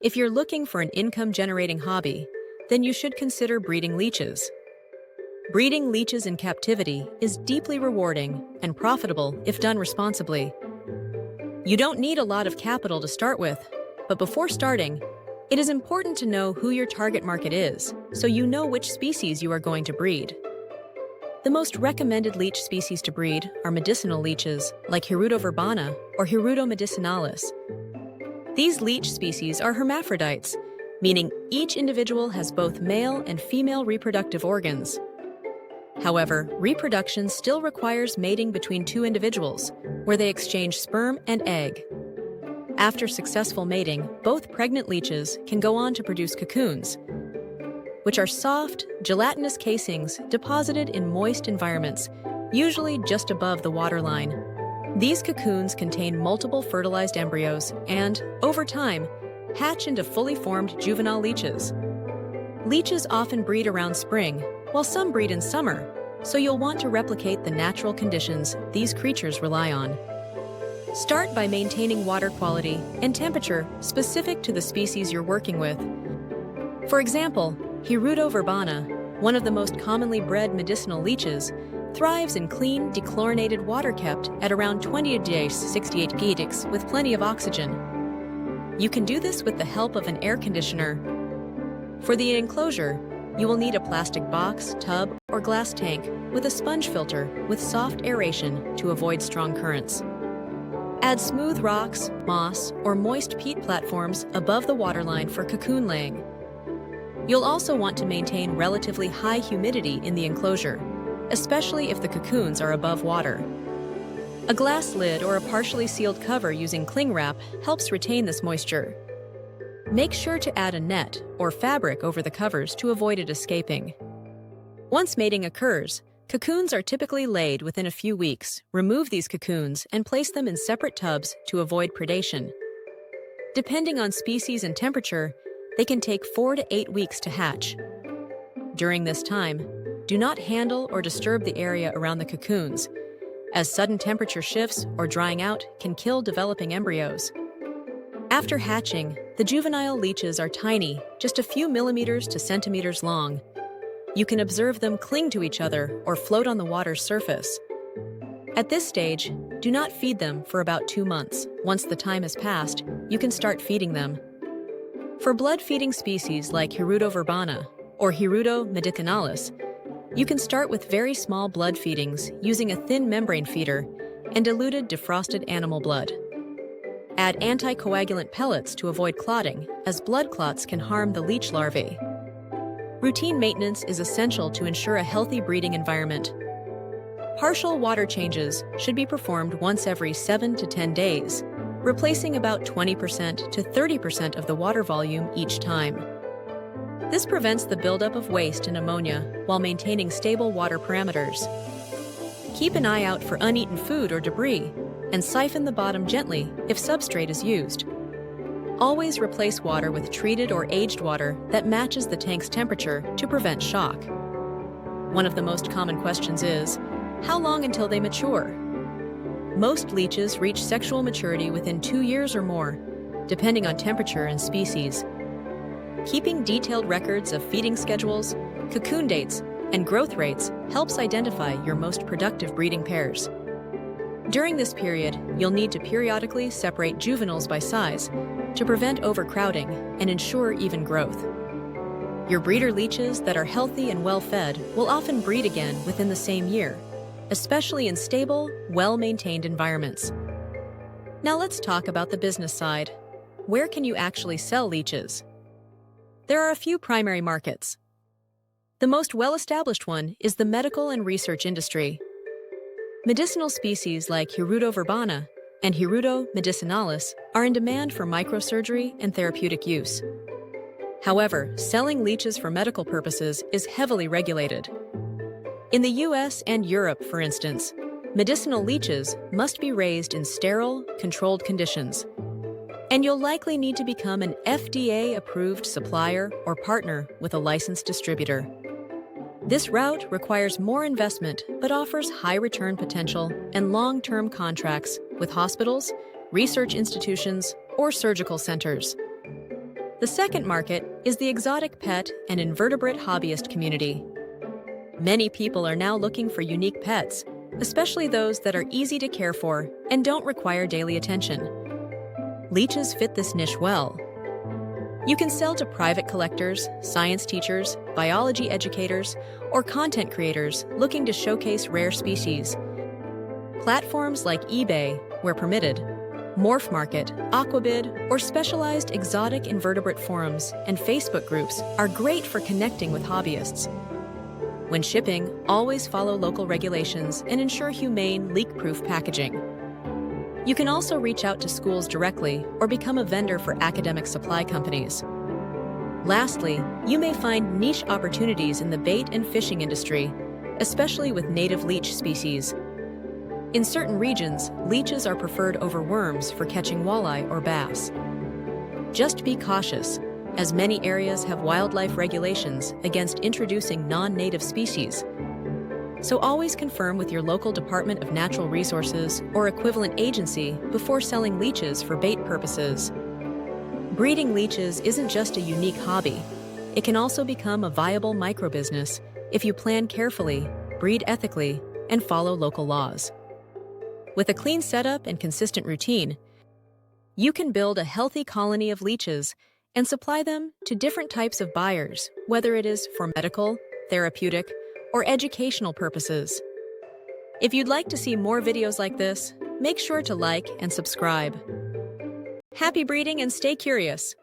If you're looking for an income-generating hobby, then you should consider breeding leeches. Breeding leeches in captivity is deeply rewarding and profitable if done responsibly. You don't need a lot of capital to start with, but before starting, it is important to know who your target market is so you know which species you are going to breed. The most recommended leech species to breed are medicinal leeches like Hirudo verbana or Hirudo medicinalis. These leech species are hermaphrodites, meaning each individual has both male and female reproductive organs. However, reproduction still requires mating between two individuals, where they exchange sperm and egg. After successful mating, both pregnant leeches can go on to produce cocoons, which are soft, gelatinous casings deposited in moist environments, usually just above the waterline. These cocoons contain multiple fertilized embryos and, over time, hatch into fully formed juvenile leeches. Leeches often breed around spring, while some breed in summer, so you'll want to replicate the natural conditions these creatures rely on. Start by maintaining water quality and temperature specific to the species you're working with. For example, Hirudo verbana, one of the most commonly bred medicinal leeches, thrives in clean, dechlorinated water kept at around 20 to 68 pH with plenty of oxygen. You can do this with the help of an air conditioner. For the enclosure, you will need a plastic box, tub, or glass tank with a sponge filter with soft aeration to avoid strong currents. Add smooth rocks, moss, or moist peat platforms above the waterline for cocoon laying. You'll also want to maintain relatively high humidity in the enclosure, especially if the cocoons are above water. A glass lid or a partially sealed cover using cling wrap helps retain this moisture. Make sure to add a net or fabric over the covers to avoid it escaping. Once mating occurs, cocoons are typically laid within a few weeks. Remove these cocoons and place them in separate tubs to avoid predation. Depending on species and temperature, they can take 4 to 8 weeks to hatch. During this time, do not handle or disturb the area around the cocoons, as sudden temperature shifts or drying out can kill developing embryos. After hatching, the juvenile leeches are tiny, just a few millimeters to centimeters long. You can observe them cling to each other or float on the water's surface. At this stage, do not feed them for about 2 months. Once the time has passed, you can start feeding them. For blood-feeding species like Hirudo verbana or Hirudo medicinalis, you can start with very small blood feedings using a thin membrane feeder and diluted defrosted animal blood. Add anticoagulant pellets to avoid clotting, as blood clots can harm the leech larvae. Routine maintenance is essential to ensure a healthy breeding environment. Partial water changes should be performed once every 7 to 10 days, replacing about 20% to 30% of the water volume each time. This prevents the buildup of waste and ammonia while maintaining stable water parameters. Keep an eye out for uneaten food or debris, and siphon the bottom gently if substrate is used. Always replace water with treated or aged water that matches the tank's temperature to prevent shock. One of the most common questions is, how long until they mature? Most leeches reach sexual maturity within 2 years or more, depending on temperature and species. Keeping detailed records of feeding schedules, cocoon dates, and growth rates helps identify your most productive breeding pairs. During this period, you'll need to periodically separate juveniles by size to prevent overcrowding and ensure even growth. Your breeder leeches that are healthy and well-fed will often breed again within the same year, especially in stable, well-maintained environments. Now let's talk about the business side. Where can you actually sell leeches? There are a few primary markets. The most well-established one is the medical and research industry. Medicinal species like Hirudo verbana and Hirudo medicinalis are in demand for microsurgery and therapeutic use. However, selling leeches for medical purposes is heavily regulated. In the US and Europe, for instance, medicinal leeches must be raised in sterile, controlled conditions. And you'll likely need to become an FDA-approved supplier or partner with a licensed distributor. This route requires more investment but offers high return potential and long-term contracts with hospitals, research institutions, or surgical centers. The second market is the exotic pet and invertebrate hobbyist community. Many people are now looking for unique pets, especially those that are easy to care for and don't require daily attention. Leeches fit this niche well. You can sell to private collectors, science teachers, biology educators, or content creators looking to showcase rare species. Platforms like eBay, where permitted, Morph Market, Aquabid, or specialized exotic invertebrate forums and Facebook groups are great for connecting with hobbyists. When shipping, always follow local regulations and ensure humane, leak-proof packaging. You can also reach out to schools directly or become a vendor for academic supply companies. Lastly, you may find niche opportunities in the bait and fishing industry, especially with native leech species. In certain regions, leeches are preferred over worms for catching walleye or bass. Just be cautious, as many areas have wildlife regulations against introducing non-native species. So always confirm with your local Department of Natural Resources or equivalent agency before selling leeches for bait purposes. Breeding leeches isn't just a unique hobby. It can also become a viable microbusiness if you plan carefully, breed ethically, and follow local laws. With a clean setup and consistent routine, you can build a healthy colony of leeches and supply them to different types of buyers, whether it is for medical, therapeutic, or educational purposes. If you'd like to see more videos like this, make sure to like and subscribe. Happy breeding and stay curious!